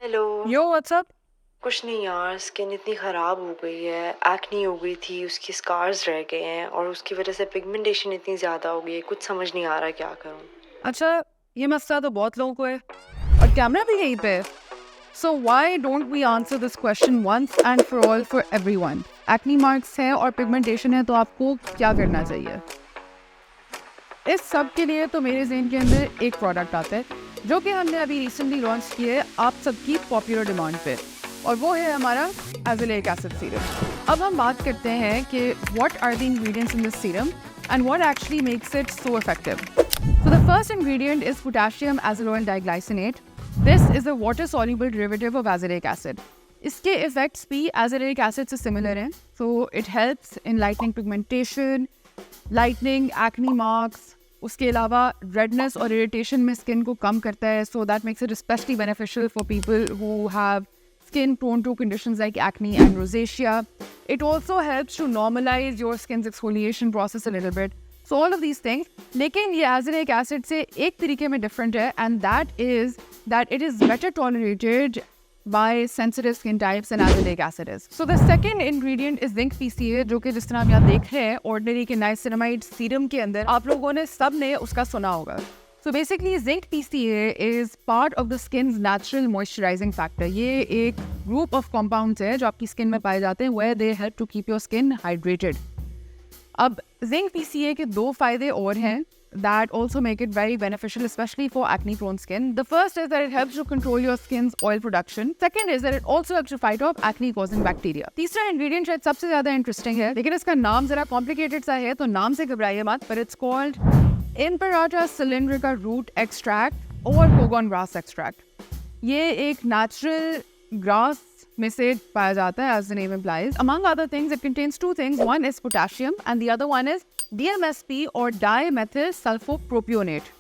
Hello. यो WhatsApp. कुछ नहीं यार, स्किन इतनी ख़राब हो गई है, एक्नी हो गई थी, उसकी स्कार्स रह गए हैं और उसकी वजह से पिगमेंटेशन इतनी ज़्यादा हो गई है, कुछ समझ नहीं आ रहा क्या करूं। अच्छा, ये मसला तो बहुत लोगों को है और कैमरा भी यहीं पे है। So why don't we answer this question once and for all for everyone. Acne marks है और पिगमेंटेशन है तो आपको क्या करना चाहिए? इस सब के लिए तो मेरे ज़हन के अंदर एक प्रोडक्ट आता है जो कि हमने अभी रिसेंटली लॉन्च किया है आप सबकी पॉपुलर डिमांड पे, और वो है हमारा एज़ोलेक एसिड सीरम। अब हम बात करते हैं कि what are the ingredients in this serum and what actually makes it so effective. So the first ingredient is potassium azelaic diglycinate. This is a water-soluble derivative of azelaic acid. इसके effects भी azelaic acid से similar हैं. So it helps in lightening pigmentation, lightening acne marks. उसके अलावा redness और irritation में skin को कम करता है. So that makes it especially beneficial for people who have skin prone to conditions like acne and rosacea. It also helps to normalize your skin's exfoliation process a little bit. So all of these things. लेकिन ये azelaic acid से एक तरीके में different है, and that is that it is better tolerated by sensitive skin types than azelaic acid is. So the second ingredient is zinc PCA, जो कि जिस तरह आप यहाँ देख रहे हैं ordinary के niacinamide serum के अंदर आप लोगों ने सब ने उसका सुना होगा. So basically zinc PCA is part of the skin's natural moisturizing factor. ये एक group of compounds है जो आपकी skin में पाए जाते हैं where they help to keep your skin hydrated. अब zinc PCA के दो फायदे और हैं that also make it very beneficial, especially for acne prone skin. The first is that it helps to control your skin's oil production. Second is that it also helps to fight off acne causing bacteria. तीसरा ingredient शायद सबसे ज़्यादा interesting है, लेकिन इसका नाम ज़रा complicated सा है तो नाम से घबराइए मत, but it's called Imperata cylindrica root extract or Kogon grass extract. ये एक natural grass में से पाया जाता है, as the name implies. Among other things, it contains two things. One is potassium and the other one is DMSP or dimethyl sulfopropionate.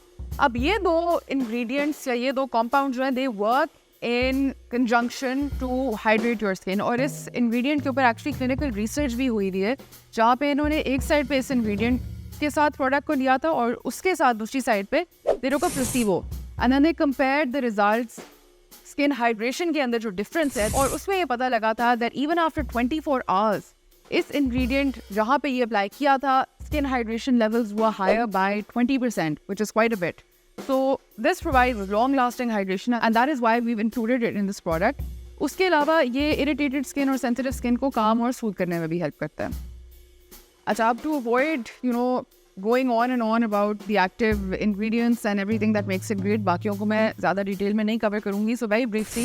अब ये दो ingredients या ये दो compounds जो हैं, they work in conjunction to hydrate your skin. और इस ingredient के ऊपर actually clinical research भी हुई है, जहाँ पे इन्होंने एक side पे इस ingredient के साथ प्रोडक्ट को लिया था और उसके साथ दूसरी साइड पे दे रोका placebo, and then they compared the results skin hydration के अंदर जो डिफरेंस है, और उसमें ये पता लगा था दैट इवन आफ्टर 24 आवर्स इस इंग्रेडिएंट जहाँ पे ये अप्लाई किया था skin hydration levels were higher by 20%, which is quite a bit. So this provides long lasting hydration and that is why we have included it in this product. उसके अलावा ये irritated skin और sensitive skin को calm और सूद करने में भी help करता है. अच्छा, अब to avoid, going on and on about the active ingredients and everything that makes it great, बाकियों को मैं ज़्यादा डिटेल में नहीं कवर करूँगी. So very briefly,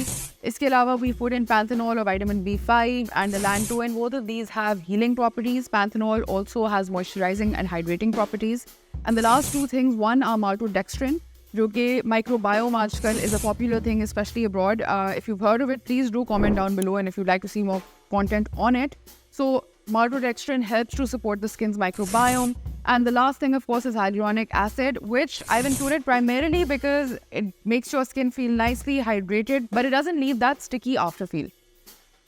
इसके अलावा we put in panthenol or vitamin B5 and allantoin. Both of these have healing properties. Panthenol also has moisturizing and hydrating properties. And the last two things, one are maltodextrin, जो कि microbiome आजकल is a popular thing, especially abroad. If you've heard of it, please do comment down below, and if you'd like to see more content on it. So maltodextrin helps to support the skin's microbiome. And the last thing, of course, is hyaluronic acid, which I've included primarily because it makes your skin feel nicely hydrated, but it doesn't leave that sticky afterfeel.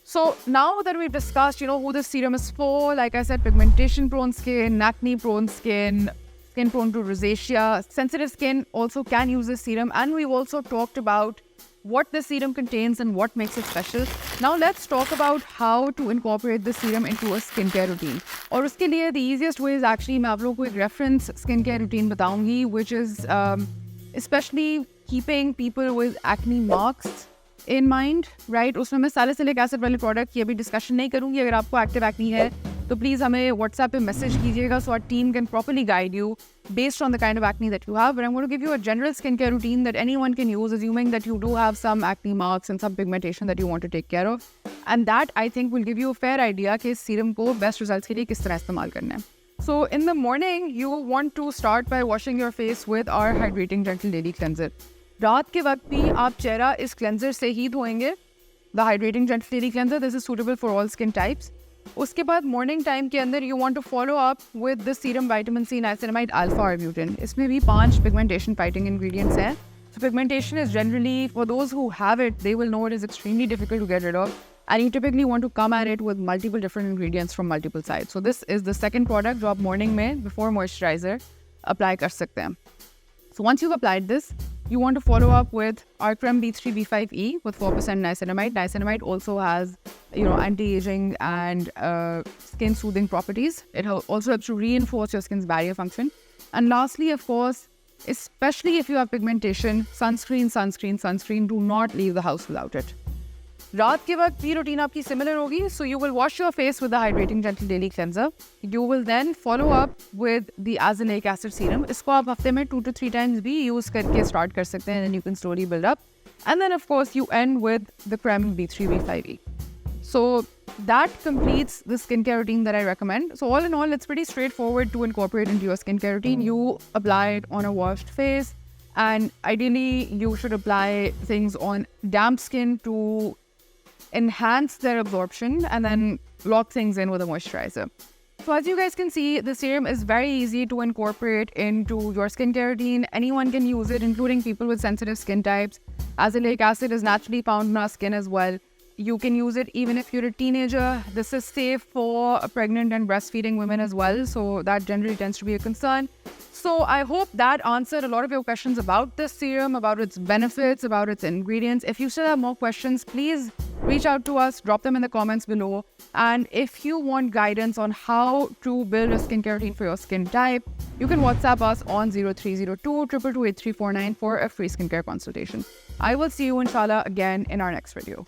So now that we've discussed, who this serum is for, like I said, pigmentation-prone skin, acne-prone skin, skin prone to rosacea, sensitive skin also can use this serum. And we've also talked about what the serum contains and what makes it special. Now let's talk about how to incorporate the serum into a skincare routine. और उसके लिए the easiest way is actually मैं आप लोगों को एक reference skincare routine बताऊंगी, which is especially keeping people with acne marks in mind, right? उसमें मैं salicylic acid वाले product की अभी discussion नहीं करूंगी. अगर आपको active acne है तो प्लीज़ हमें WhatsApp पे मैसेज कीजिएगा so our team can properly guide you based on the kind of acne that you have. But I'm going to give you a general skincare routine that anyone can use, assuming that you do have some acne marks and some pigmentation that you want to take care of. And that, I think, will give you a fair idea कि इस serum को best results के लिए किस तरह इस्तेमाल करना है. So in the morning, you want to start by washing your face with our hydrating gentle daily cleanser. रात के वक्त भी आप चेहरा इस क्लेंजर से ही धोएंगे. The hydrating gentle daily cleanser, this is suitable for all skin types. उसके बाद मॉर्निंग टाइम के अंदर you want to follow up with the serum vitamin C niacinamide alpha arbutin. इसमें भी 5 पिगमेंटेशन फाइटिंग इंग्रेडिएंट्स हैं. So pigmentation is generally, for those who have it, they will know it is extremely difficult to get rid of, and you typically want to come at it with multiple different ingredients from multiple sides. So this is the second product जो आप morning में before moisturiser apply कर सकते हैं. So once you've applied this, you want to follow up with our Creme B3 B5E with 4% niacinamide. Niacinamide also has, anti-aging and skin soothing properties. It also helps to reinforce your skin's barrier function. And lastly, of course, especially if you have pigmentation, sunscreen. Do not leave the house without it. रात के वक्त भी routine आपकी similar होगी. So you will wash your face with the hydrating gentle daily cleanser. You will then follow up with the azelaic acid serum. इसको आप हफ्ते में 2 to 3 times भी use करके start कर सकते हैं, and then you can slowly build up. And then of course you end with the Creme B3 B5E. So that completes the skincare routine that I recommend. So all in all, it's pretty straightforward to incorporate into your skincare routine. You apply it on a washed face, and ideally you should apply things on damp skin to enhance their absorption and then lock things in with a moisturizer. So as you guys can see, the serum is very easy to incorporate into your skincare routine. Anyone can use it, including people with sensitive skin types. Azelaic acid is naturally found in our skin as well. You can use it even if you're a teenager. This is safe for pregnant and breastfeeding women as well, so that generally tends to be a concern. So I hope that answered a lot of your questions about this serum, about its benefits, about its ingredients. If you still have more questions, please reach out to us, drop them in the comments below. And if you want guidance on how to build a skincare routine for your skin type, you can WhatsApp us on 0302 222 8349 for a free skincare consultation. I will see you inshallah again in our next video.